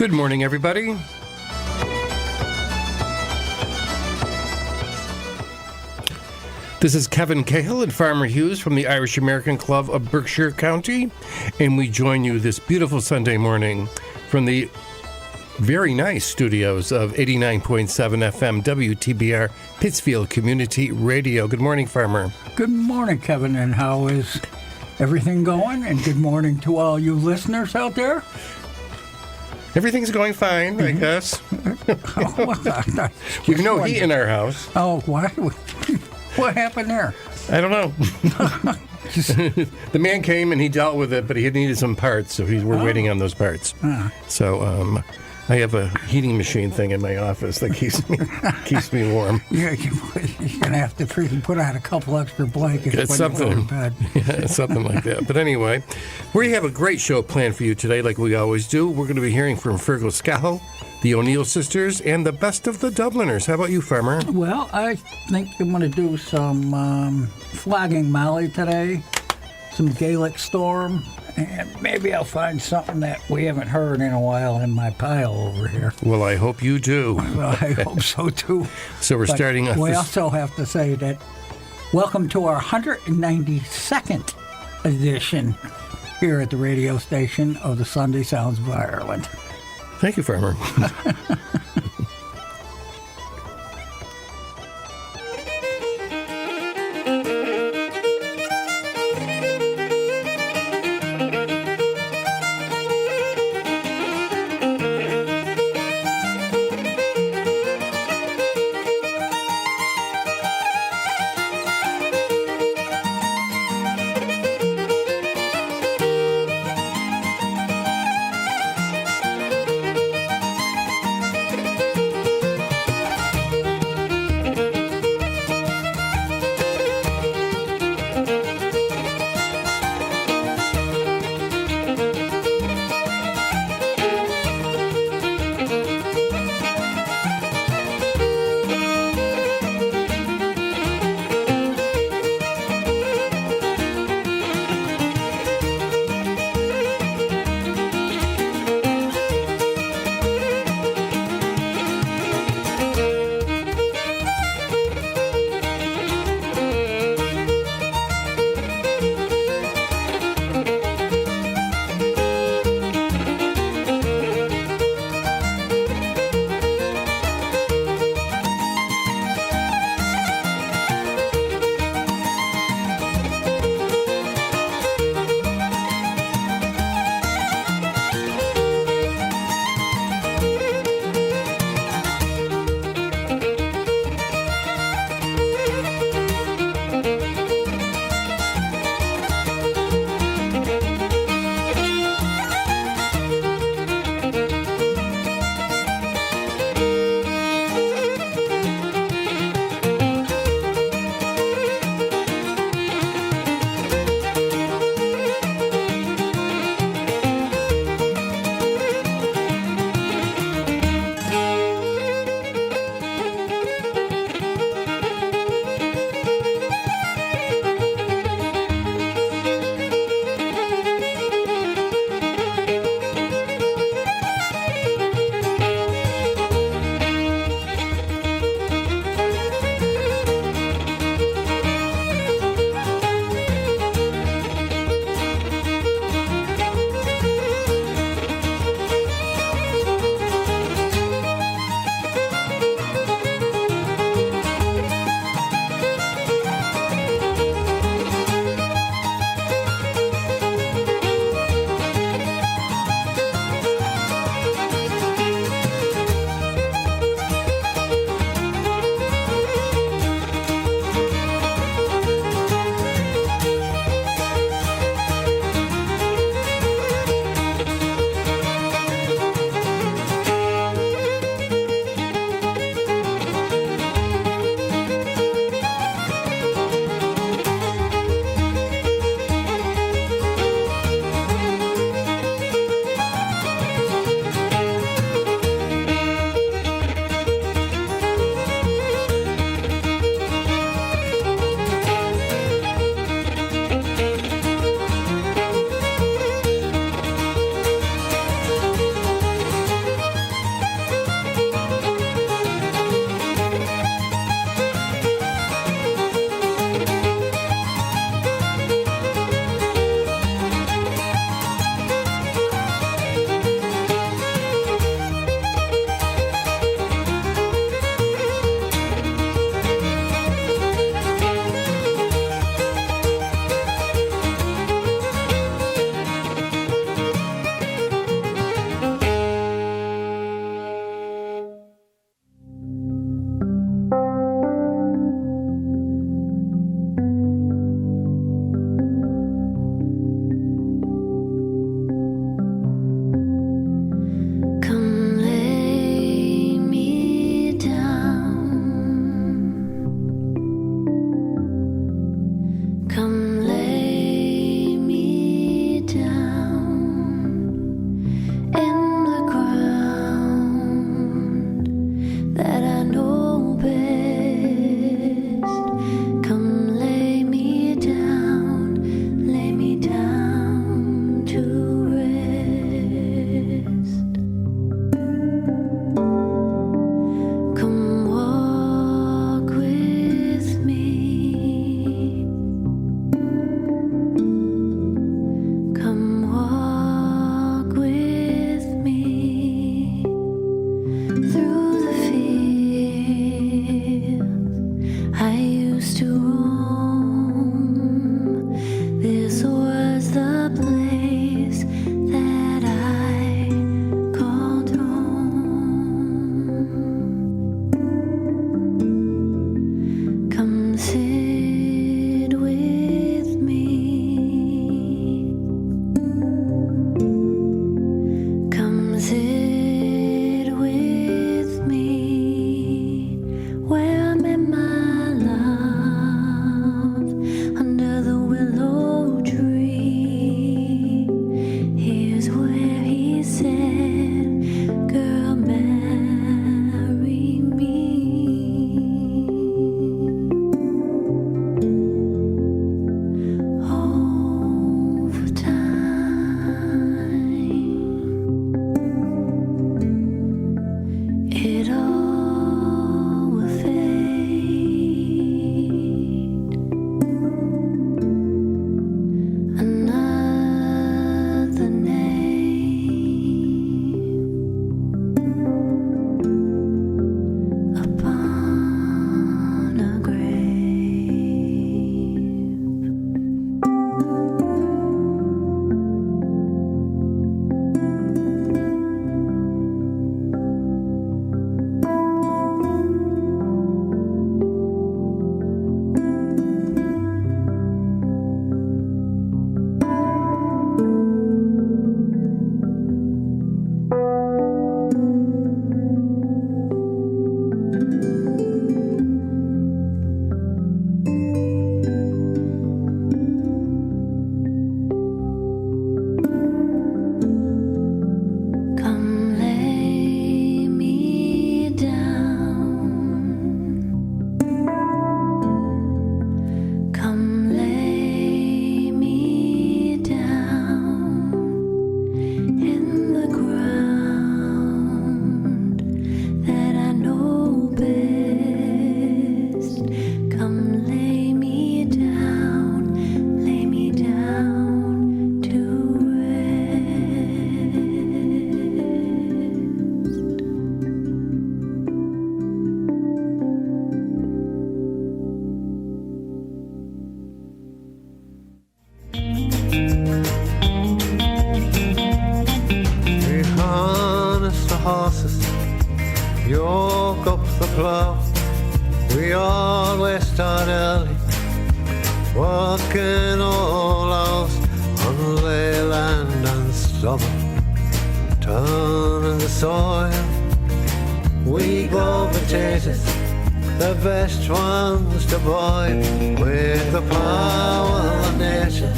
Good morning, everybody. This is Kevin Cahill and Farmer Hughes from the Irish American Club of Berkshire County, and we join you this beautiful Sunday morning from the very nice studios of 89.7 FM WTBR Pittsfield Community Radio. Good morning, Farmer. Good morning, Kevin, and how is everything going? And good morning to all you listeners out there. Everything's going fine, I guess. We've no heat in our house. Oh, what? What happened there? I don't know. The man came and he dealt with it, but he needed some parts, so we're waiting on those parts. So I have a heating machine thing in my office that keeps me warm. You're gonna have to freaking put out a couple extra blankets. It's something, something like that. But anyway, we have a great show planned for you today, like we always do. We're going to be hearing from Fergal Scahill, the O'Neill sisters, and the best of the Dubliners. How about you, Farmer? Well, I think I'm going to do some flogging Molly today, some Gaelic Storm, and maybe I'll find something that we haven't heard in a while in my pile over here. Well, I hope you do. Well, I hope so, too. So we're starting off. We also have to say that welcome to our 192nd edition here at the radio station of the Sunday Sounds of Ireland. Thank you, Farmer. used to roam. This was the place that I called home. Come sit with me. Come sit with me. Where I met my love under the willow tree. Here's where he said, girl, marry me. Over time, it all will fade. Another name upon a grave. Come lay me down. Come lay me down in the ground that I know best. Come lay me down to We harness the horses, yoke up the plough. We always start early, walking all hours on leyland and stubble, turning the soil. We grow potatoes, the best ones to boil, with the power of nature.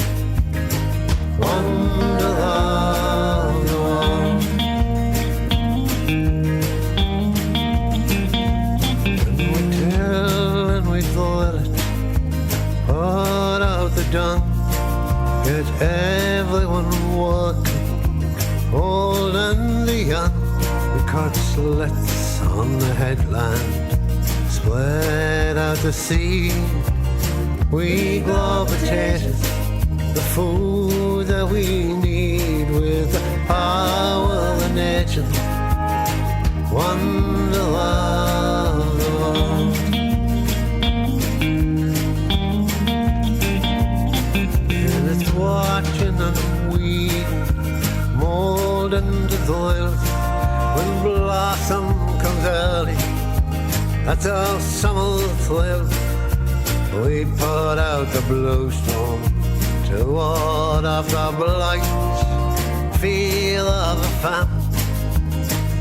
Wonder of the world. And we till and we boil it, put out the dung, get everyone working, old and the young. We cut slits on the headland, spread out the sea. We grow potatoes, the food that we need, with the power of nature. Wonder of the world. And it's watching and weeding, molding the soil. When blossom comes early, that's our summer thrill. We put out the blue storm to ward off the blight, feel of a famine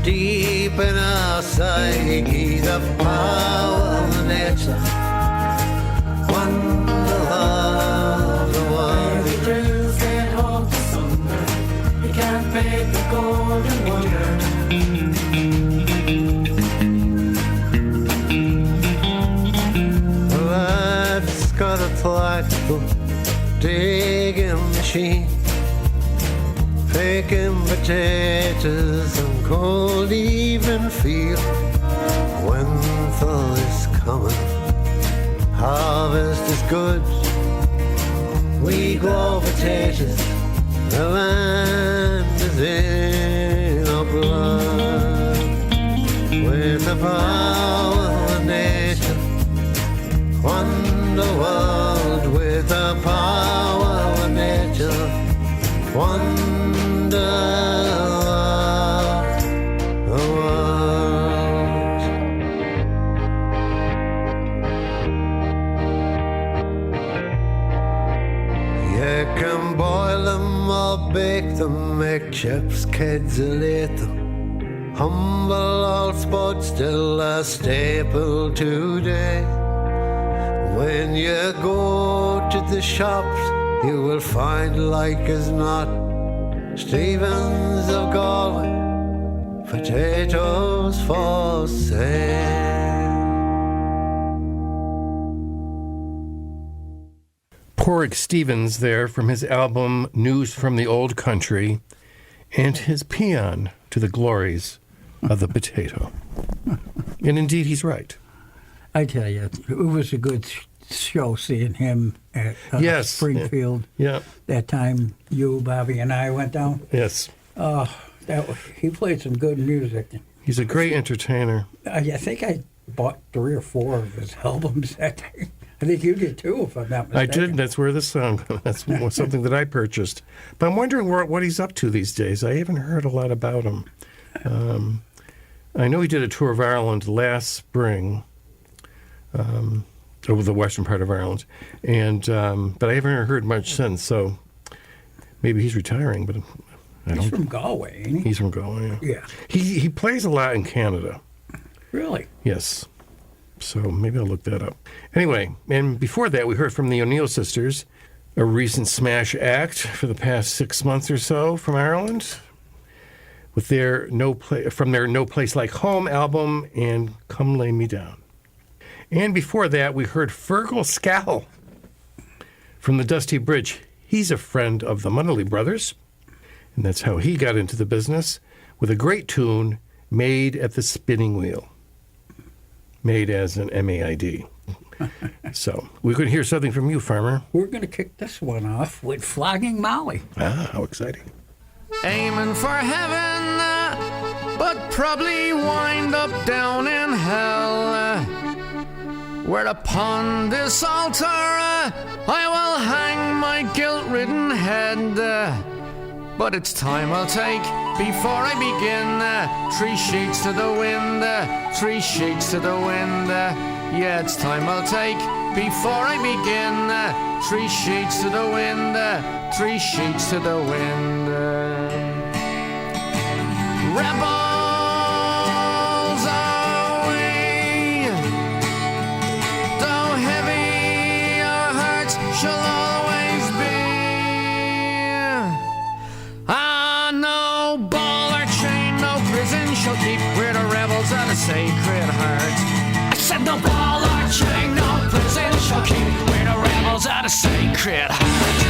deep in our psyche, the power of nature, wonder of the world. The drills get home to summer, you can't fake the golden wonder. The lad's got a tractor, digging machine, picking potatoes on cold evening field. Winter is coming, harvest is good. We grow potatoes, the land is in our blood. With the power of nature, Wonderworld with the power of nature. Wonder the world. You can boil them or bake them, make chips, kids will eat them. Humble old sport still a staple today. When you go to the shops, you will find like as not Stevens of Galway, potatoes for sale. Porrick Stevens there from his album News from the Old Country, and his paean to the glories of the potato. And indeed, he's right. I tell you, it was a good show seeing him at Yes. Springfield. Yeah. That time you, Bobby, and I went down. Yes. He played some good music. He's a great entertainer. I think I bought 3 or 4 of his albums that day. I think you did too, if I'm not I mistaken. did. That's where this song. That's something that I purchased. But I'm wondering what he's up to these days. I haven't heard a lot about him. I know he did a tour of Ireland last spring, over the western part of Ireland, and but I haven't heard much since. So maybe he's retiring. But He's from Galway, ain't he? He's from Galway. Yeah. He plays a lot in Canada. Really? Yes. So maybe I'll look that up. Anyway, and before that, we heard from the O'Neill sisters, a recent smash act for the past 6 months or so from Ireland, with their No Place Like Home album and Come Lay Me Down. And before that, we heard Fergal Scal from the Dusty Bridge. He's a friend of the Munnelly brothers, and that's how he got into the business, with a great tune, Made at the Spinning Wheel. Made as an M-A-I-D. So, we could hear something from you, Farmer. We're going to kick this one off with Flogging Molly. Ah, how exciting. Aiming for heaven, but probably wind up down in hell, where upon this altar I will hang my guilt-ridden head. But it's time I'll take before I begin. 3 sheets to the wind, 3 sheets to the wind. Yeah, it's time I'll take before I begin. 3 sheets to the wind, 3 sheets to the wind. Rebels away, though heavy our hearts shall always be. No ball or chain, no prison shall keep. We're the rebels of the Sacred Heart. I said no ball or chain, no prison shall keep. We're the rebels of the Sacred Heart.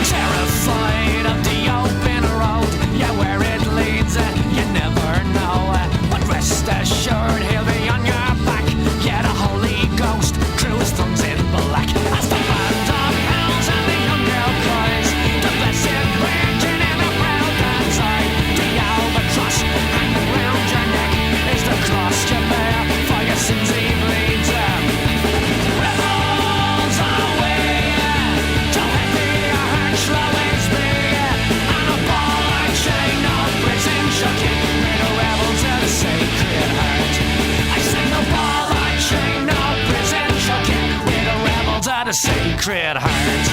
Terrified of the open road, yeah, where it leads, you never know. But rest assured, he'll be on your back. Yeah, the Holy Ghost crews thumbs in black as the band of hells and the young girl cries. The blessed Virgin in the brown man's eye. The albatross hanging round your neck is the cross you bear for your sins he bleeds. Rebels away, don't let the heart always be. And a ball or chain, no prison shall keep. We're the rebels of the Sacred Heart. I said no ball or chain, no prison shall keep. We're the rebels of the Sacred Heart.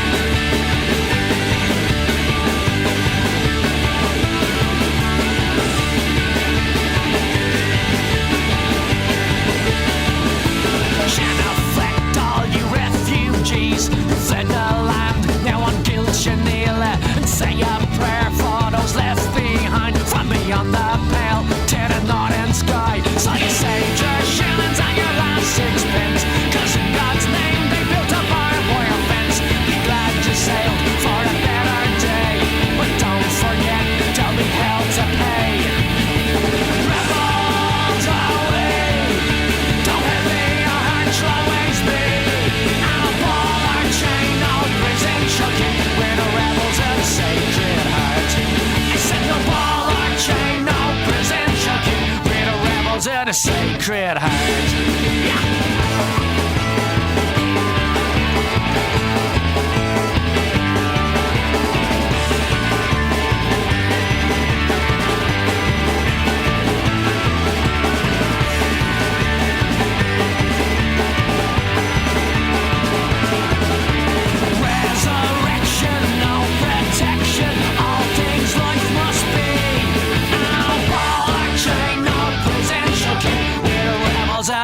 Genuflect all you refugees who fled the land. Now on guilt you kneel and say a prayer for those left behind from beyond the pale to the northern sky. So you saved your shillings and your last 6 pence, 'cause in God's name they built a barbed wire fence. Sacred Heart.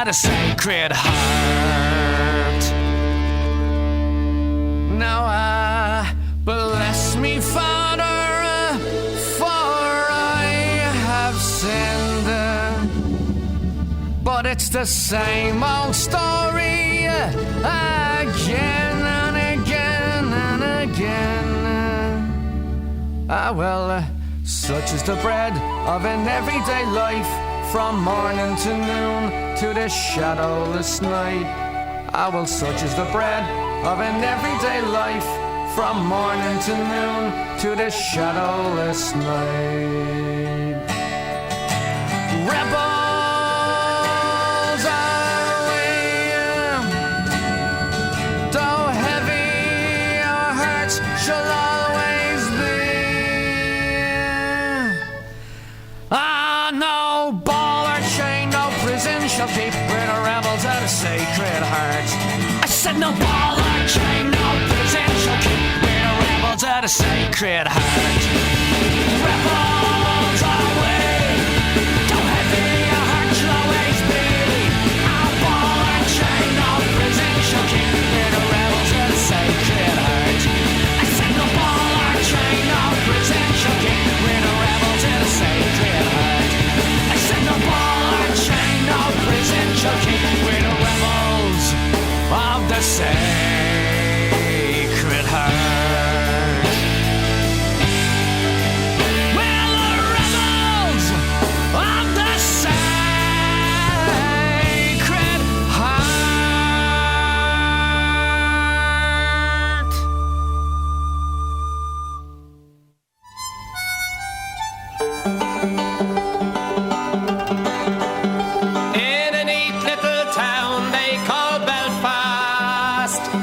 A Sacred Heart. Now bless me, Father, for I have sinned. But it's the same old story again and again and again. Well, such is the bread of an everyday life. From morning to noon to the shadowless night. Well, such is the bread of an everyday life. From morning to noon to the shadowless night. Rebels are we, though heavy our hearts shall always be. No ball or chain, no prison shall keep where the rebels at a Sacred Heart. I said no ball or chain, no prison shall keep where the rebels at a Sacred Heart. Rebels are we, don't heavy your heart shall always be. No ball or chain, no prison shall keep where the rebels at a Sacred Heart. I said no ball or chain, no prison shall keep where the rebels at a Sacred Heart. No ball or chain, no prison shall keep with the rebels of the Sacred Heart. Well, the rebels of the Sacred Heart.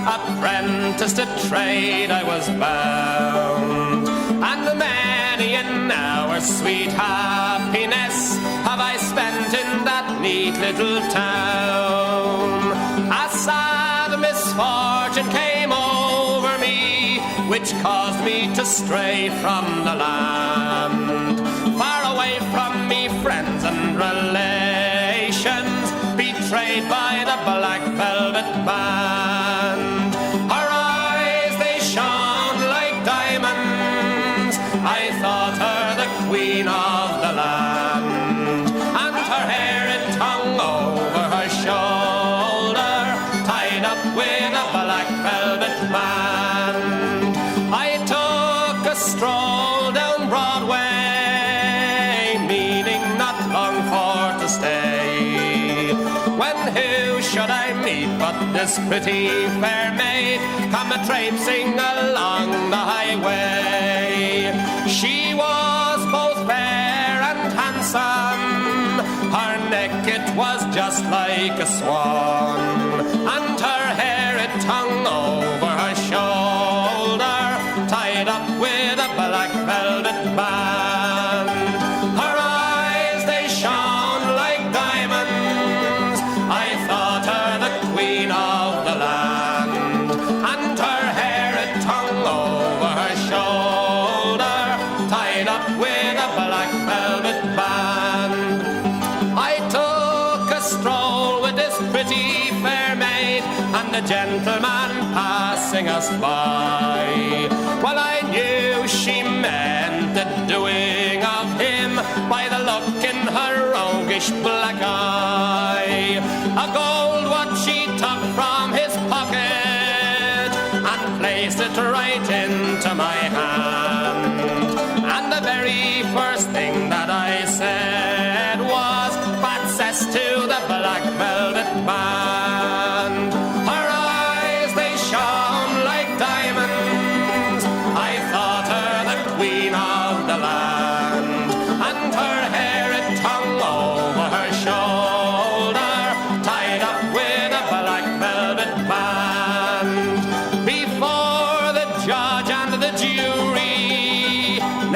Apprenticed to trade I was bound, and many an hour sweet happiness have I spent in that neat little town. A sad misfortune came over me, which caused me to stray from the land, far away from me friends and relations, betrayed by the black velvet band. Her eyes, they shone like diamonds, I thought her the queen of the land, and her hair it hung over her shoulder, tied up with a black velvet band. I took a stroll down Broadway, meaning not long for to stay, when who should I meet but this pretty fair maid come a-traipsing along the highway. She was both fair and handsome, her neck it was just like a swan, and her hair it hung over her shoulder, tied up with a black velvet band. Her eyes, they shone like diamonds, I thought her the queen of the land, and her hair it hung over her shoulder, tied up with a black velvet band. I took a stroll with this pretty fair maid, and the gentleman passing us by, well, I knew she meant the doing of him by the look in her roguish black eye. A gold watch she took from his pocket and placed it right into my hand, and the very first thing that I said was, "Bad cess to the black velvet band." Her eyes, they shone like diamonds, I thought her the queen of the land, and her hair it hung over her shoulder,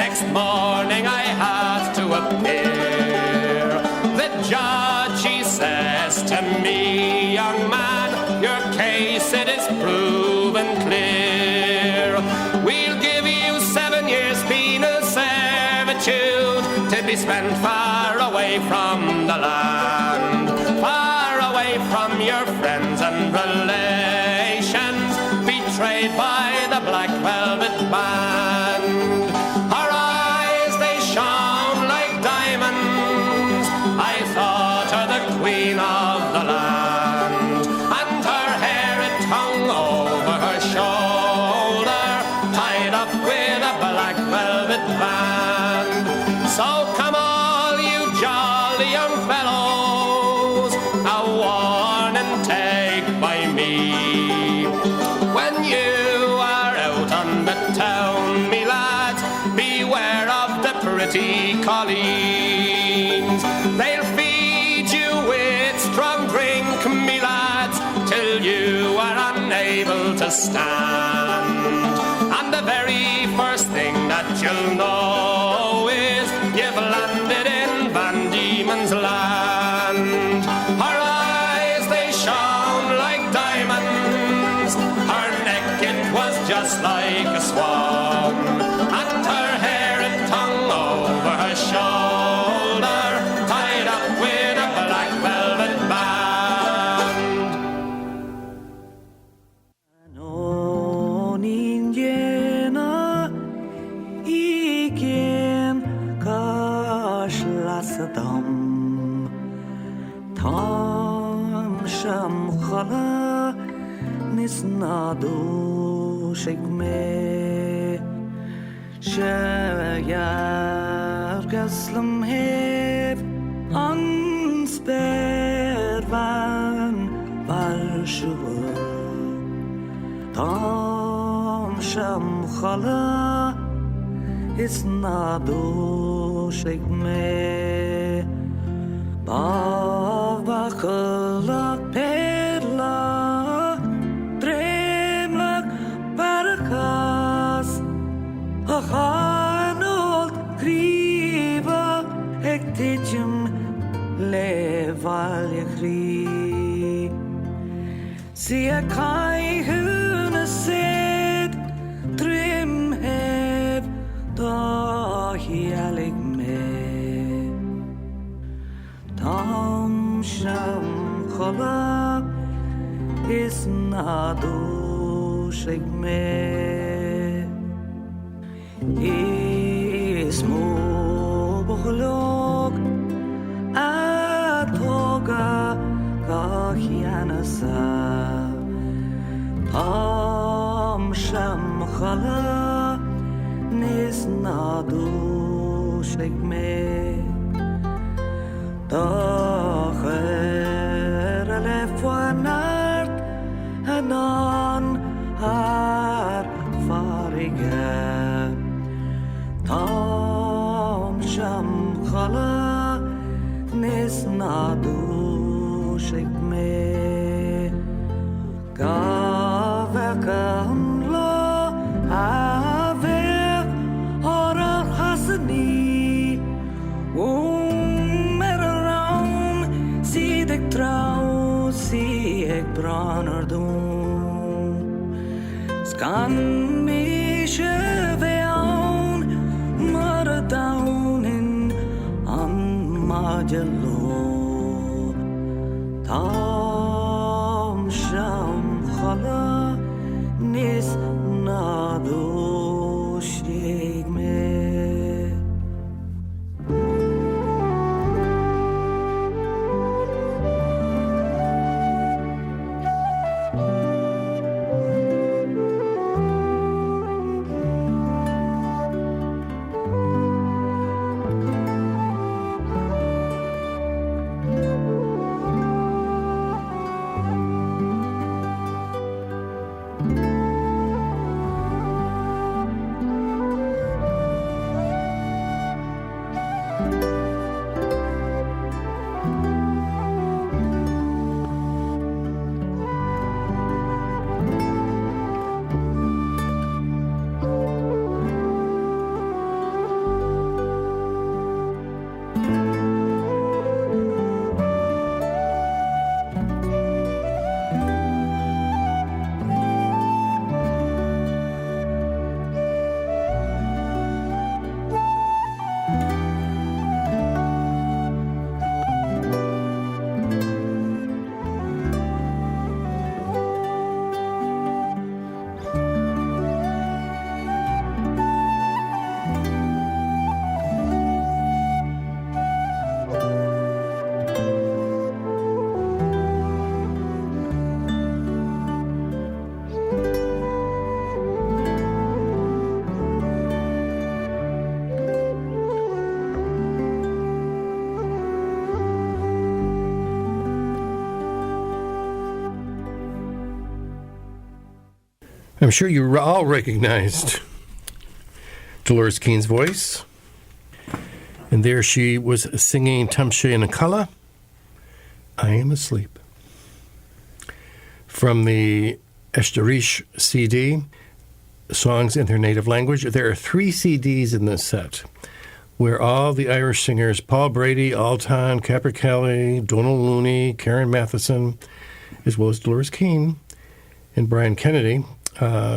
Next morning I had to appear. The judge, he says to me, young man, your case it is proven clear. We'll give you 7 years penal servitude to be spent far away from the land, far away from your friends and relations, betrayed by the Black Velvet Band. Her eyes, they shone like diamonds. I thought her the queen of the land, and her hair it hung over her shoulder, tied up with a black velvet band. So come all you jolly young fellows, a warning take by me. When you are out on the town, me lads, beware of the pretty colleens. They'll feed you with strong drink, me lads, till you are unable to stand. And the very first thing that you'll know is you've landed in Van Diemen's land. Her eyes, they shone like diamonds. Her neck, it was just like a swan. And her hair, it hung over her shoulder, tied up with a black velvet band. Ninjena igen karşılasadım, tam şamkhala nisnadu şekme, şayar gözlüm hep anspervan varşıvı. Tam şamkhala isnadu şekme, bağbakılak perla, dremlak barkas, ahanol kriva, ekticim levalje kri. Sia kai hune set, trim heb, da hialig me. Tam sham khala isnadu shigme. Ismu bukhlok atoga kahianasa. Tam sham khala nisnadu shigme. Dacher lefuanart anon har farige. Tam sham khala nisnadu shigme. Gavekam lo aver oral hasni. Mer around see the trau see ek braner doen. Skan me sheveon mar down in an majalo. Tam sham khala nis nadu shigme. I'm sure you all recognized Dolores Keane's voice. And there she was singing Tamshe Nakala, I Am Asleep. From the Eshtarish CD, Songs in Their Native Language. There are 3 CDs in this set, where all the Irish singers, Paul Brady, Alton, Capper Kelly, Donal Looney, Karen Matheson, as well as Dolores Keane and Brian Kennedy,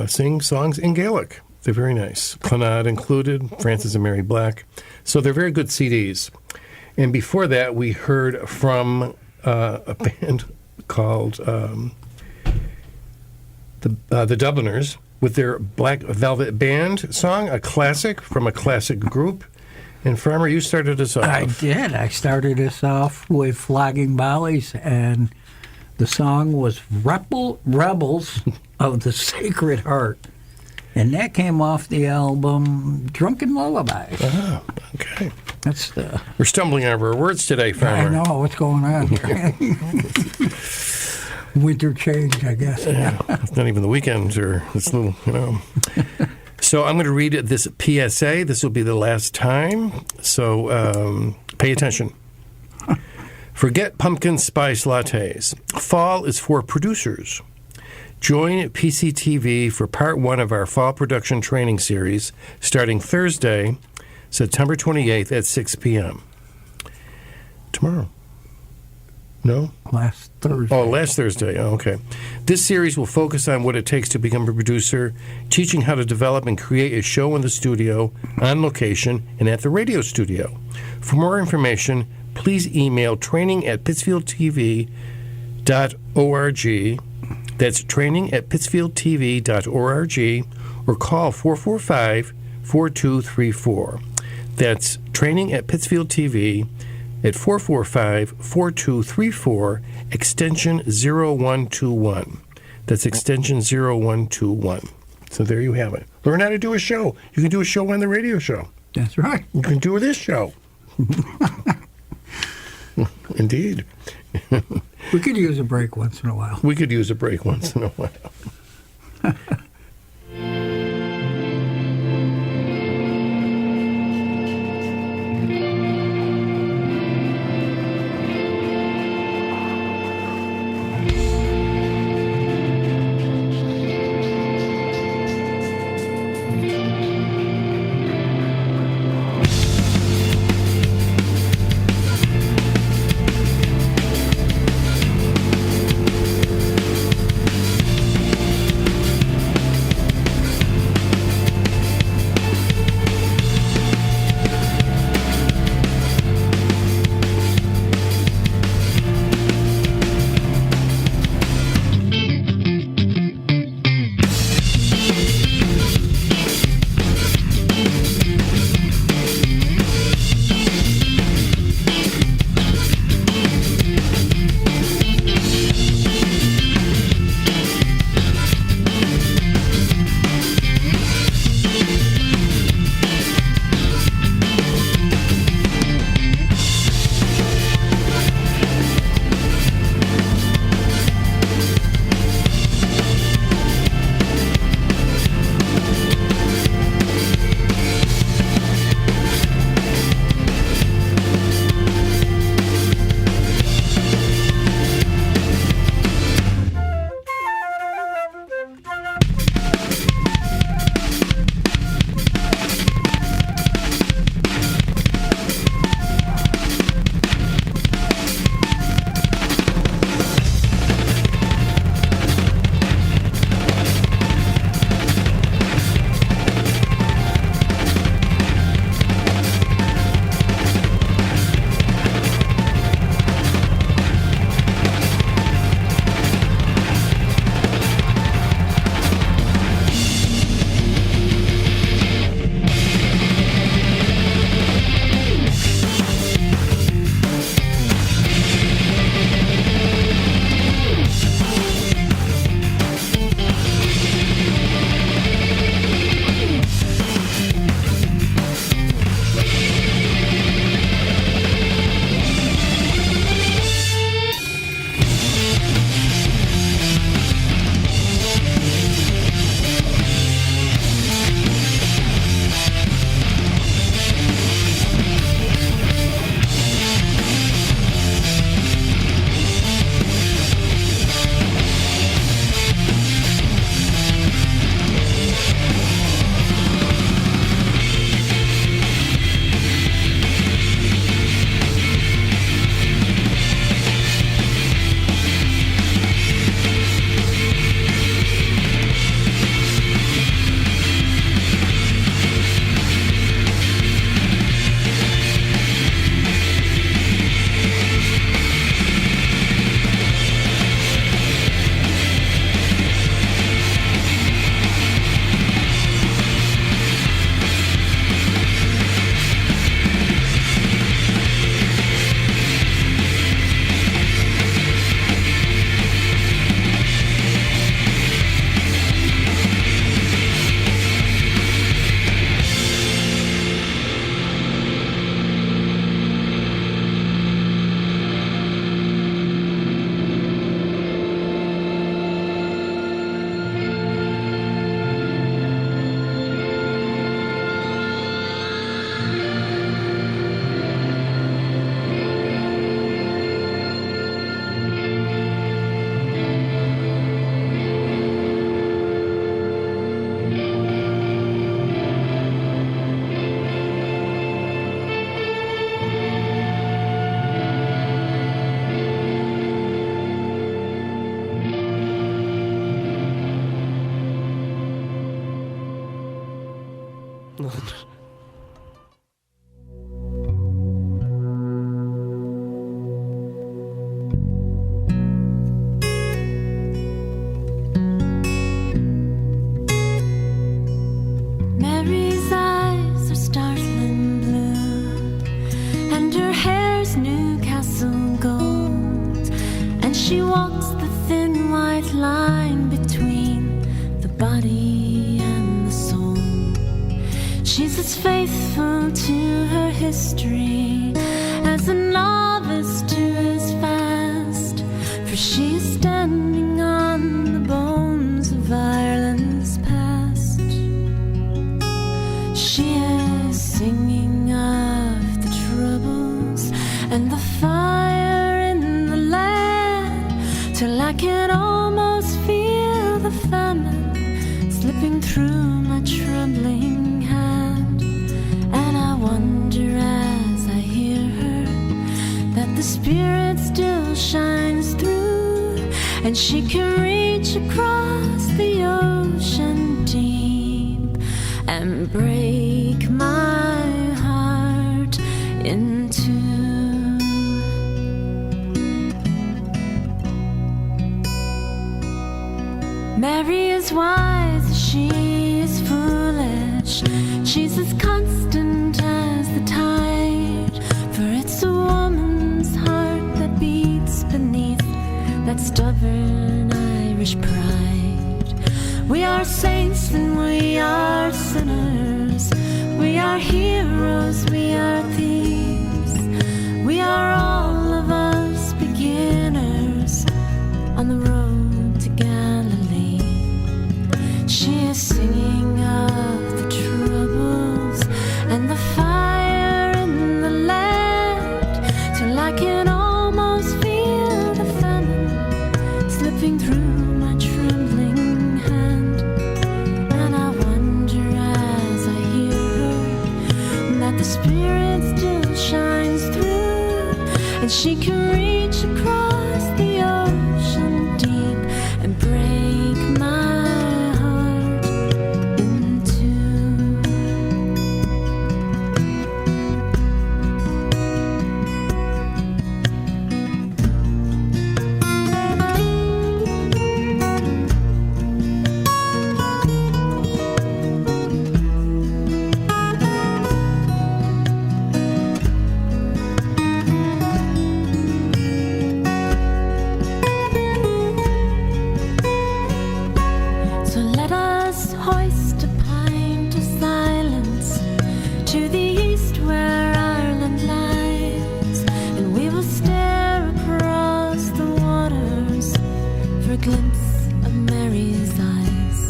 sing songs in Gaelic. They're very nice. Clannad included, Francis and Mary Black. So they're very good CDs. And before that, we heard from a band called the Dubliners with their Black Velvet Band song, a classic from a classic group. And Farmer, you started us off. I did. I started us off with Flogging Mollies, and the song was Rebels of the Sacred Heart. And that came off the album Drunken Lullabies. Oh, okay. That's the... We're stumbling over our words today, I Farmer. know what's going on here. Winter change, I guess. Yeah, it's not even the weekends, or it's a little, So I'm going to read this PSA. This will be the last time. So pay attention. Forget pumpkin spice lattes. Fall is for producers. Join PCTV for part 1 of our fall production training series starting Thursday, September 28th at 6 p.m. Tomorrow. No? Last Thursday. Oh, last Thursday. Oh, okay. This series will focus on what it takes to become a producer, teaching how to develop and create a show in the studio, on location, and at the radio studio. For more information, please email training@pittsfieldtv.org. That's training@pittsfieldtv.org, or call 445-4234. That's training@pittsfieldtv at 445-4234, extension 0121. That's extension 0121. So there you have it. Learn how to do a show. You can do a show on the radio show. That's right. You can do this show. Indeed. We could use a break once in a while. We could use a break once in a while. as faithful to her history as a novice to his fast, for she is standing on the bones of Ireland's past. She is singing of the troubles and the fire in the land, till I can almost feel the famine slipping through my trembling hand. And I wonder as I hear her that the spirit still shines through, and she can reach across the ocean deep and break my heart in two. Mary is wise, she is foolish, she's as constant as the tide, for it's a woman's heart that beats beneath that stubborn Irish pride. We are saints and we are sinners, we are heroes, we are thieves, we are all of us beginners on the road to Galilee. She is singing of the troubles and the fire in the land, till I can almost feel the famine slipping through my trembling hand. And I wonder as I hear her that the spirit still shines through, and she can reach across the ocean deep and break my heart in two. So let us hoist a pint of silence to the east where Ireland lies, and we will stare across the waters for a glimpse of Mary's eyes.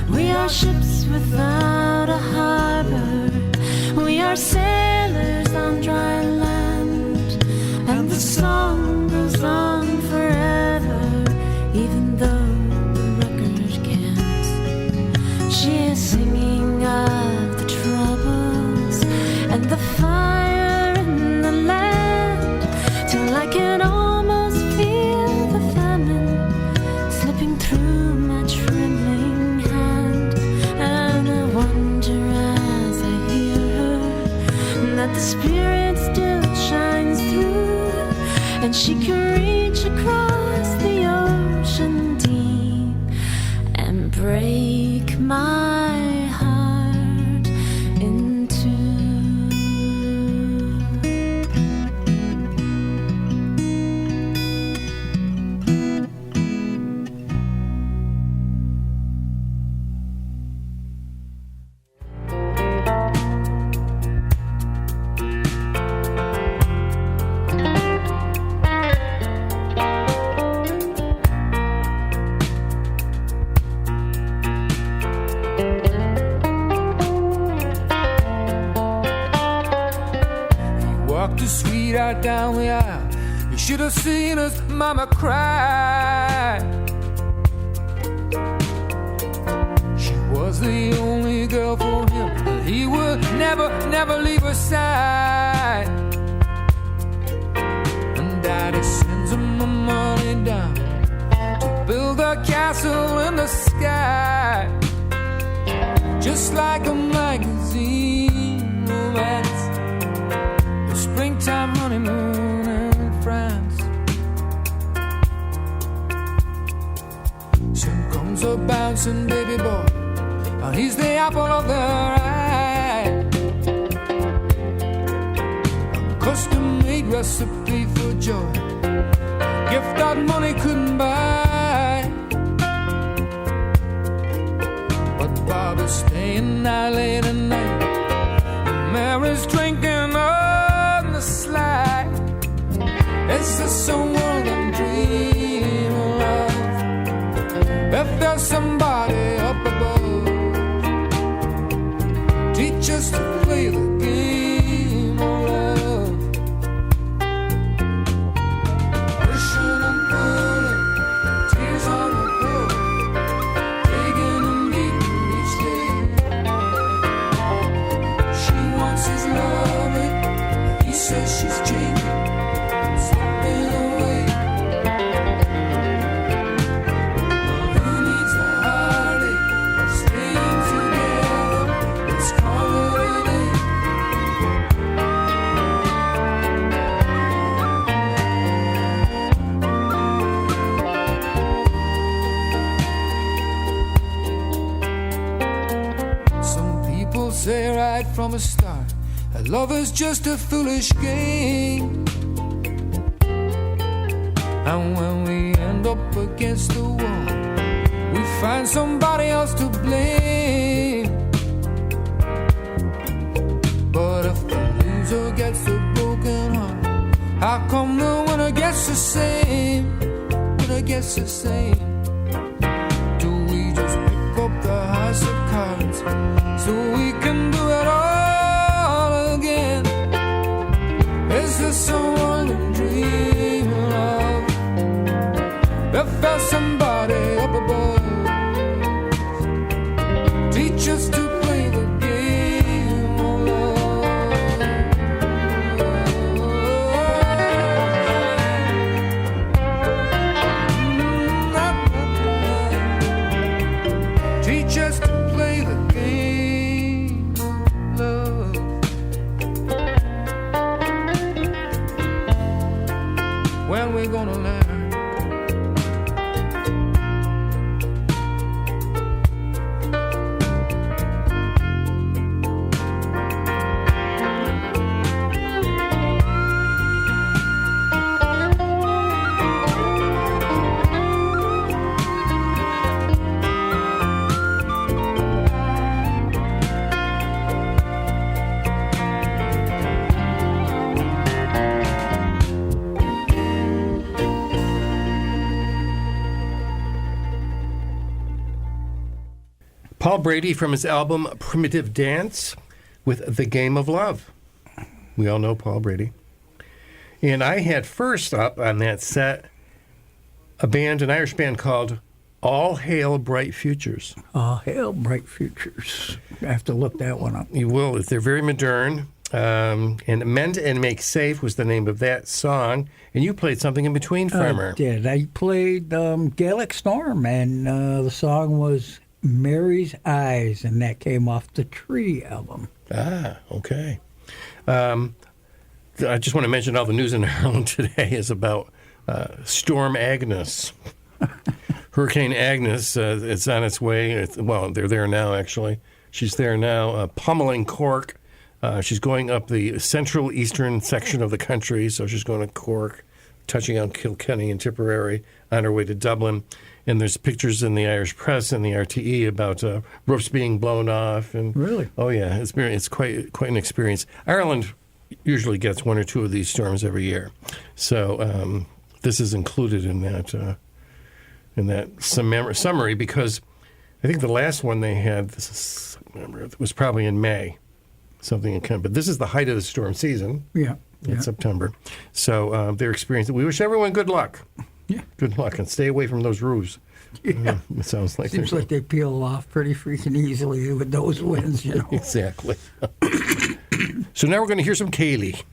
We are ships without a harbor, we are sailors on dry land, and the song goes on forever, even though the record can't. She is singing of the troubles and the fire in the land, till I can almost feel the famine slipping through my trembling hand. And I wonder as I hear her that the spirit still shines through, and she can reach across the ocean deep and break my heart in two. Walked the street out down the aisle. You should have seen his mama cry. She was the only girl for him, but he would never, never leave her side. And Daddy sends him the money down to build a castle in the sky, just like a magazine romance, a springtime honeymoon in France. Soon comes a bouncing baby boy, and he's the apple of their eye. A custom-made recipe for joy, gift that money couldn't buy. But Bob is staying out late at night, just drinking on the slide. Is this a world I'm dreaming of? If there's somebody up above, teach us to play the game of love. Pushing and pulling, tears on the pillow, taking and leaving each day. She wants his loving, he says she's changing, slipping away. Who needs the heartache of staying together? Let's call it a day. Some people say right from the start that love is just a foolish game. And when we end up against the wall, we find somebody else to blame. But if the loser gets a broken heart, how come the winner gets the same? Winner gets the same. Do we just pick up the house of cards so we can do it all again? Is this a world I'm dreaming of? If there's somebody up above, teach us to play the game of love. Teach us to play the game of love. When we gonna learn? Paul Brady from his album Primitive Dance with The Game of Love. We all know Paul Brady. And I had first up on that set an Irish band called All Hail Bright Futures. All hail bright futures. I have to look that one up. You will. They're very modern. And Mend and Make Safe was the name of that song. And you played something in between, Farmer. I did. I played Gaelic Storm, and the song was Mary's Eyes, and that came off the Tree album. Ah, okay. I just want to mention all the news in Ireland today is about Storm Agnes. Hurricane Agnes, it's on its way. They're there now, actually. She's there now, pummeling Cork. She's going up the central eastern section of the country, so she's going to Cork, touching on Kilkenny and Tipperary, on her way to Dublin. And there's pictures in the Irish press and the RTE about roofs being blown off. And Really? Oh yeah, it's quite an experience. Ireland usually gets one or two of these storms every year, so this is included in that summary because I think the last one they had was probably in May, something in kind of. But this is the height of the storm season. Yeah. In September, so they're experiencing. We wish everyone good luck. Yeah. Good luck, and stay away from those roofs. Yeah. It sounds like Seems like they peel off pretty freaking easily with those winds, you know. Exactly. So now we're going to hear some Kaylee.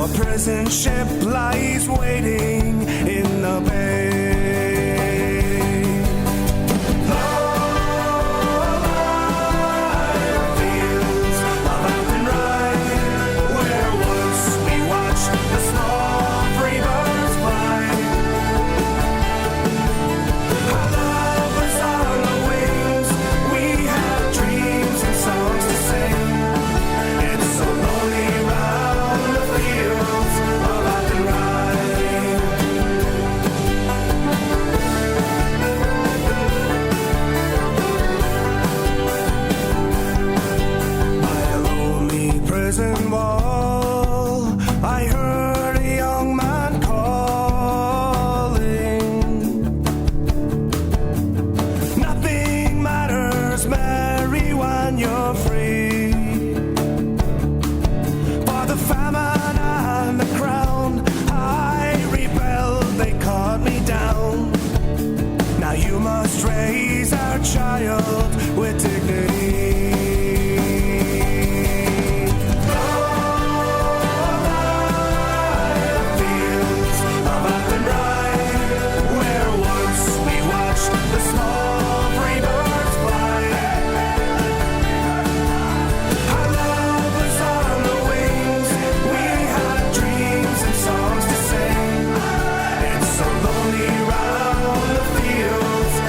Now a prison ship lies waiting in the bay. Raise our child with dignity. Fields of Athenry, where once we watched the small free birds fly. Our love was on the wings, we had dreams and songs to sing. It's so lonely round the fields of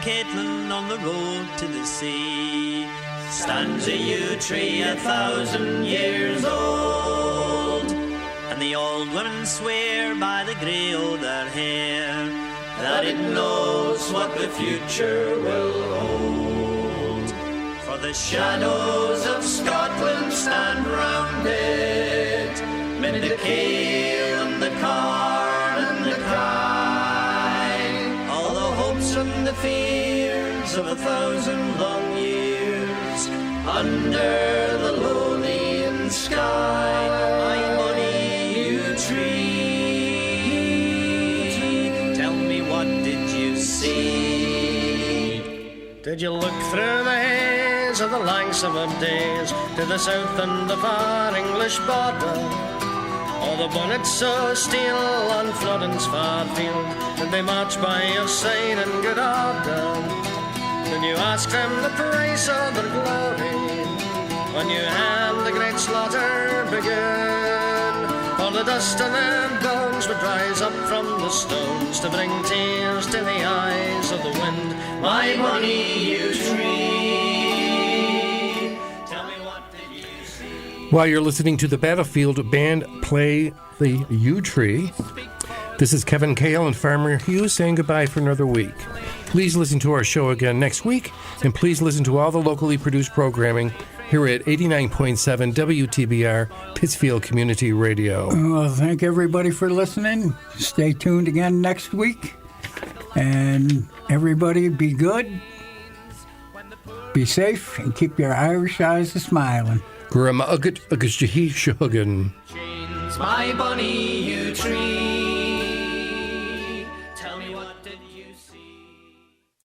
Caitlin on the road to the sea stands a yew tree 1,000 years old, and the old women swear by the grey o' their hair that it knows what the future will hold. For the shadows of Scotland stand round it, mid the kale and the corn and the kine, all the hopes and the fears of 1,000 long years under the lowly sky. My bonny yew tree, tell me, what did you see? Did you look through the haze of the lang summer days to the south and the far English border? Or the bonnets so still on Flodden's far field, and they march by your side in good order? Then you ask them the price of their glory when you had the great slaughter begin. For the dust of their bones would rise up from the stones to bring tears to the eyes of the wind. My bonny yew tree, tell me, what did you see? While you're listening to the Battlefield Band play the Yew Tree, This is Kevin Cahill and Farmer Hughes saying goodbye for another week. Please listen to our show again next week, and please listen to all the locally produced programming here at 89.7 WTBR Pittsfield Community Radio. Well, thank everybody for listening. Stay tuned again next week. And everybody be good, be safe, and keep your Irish eyes a-smiling. Grandma Ugget Ugget Shahi Shahugan. My bunny, you tree.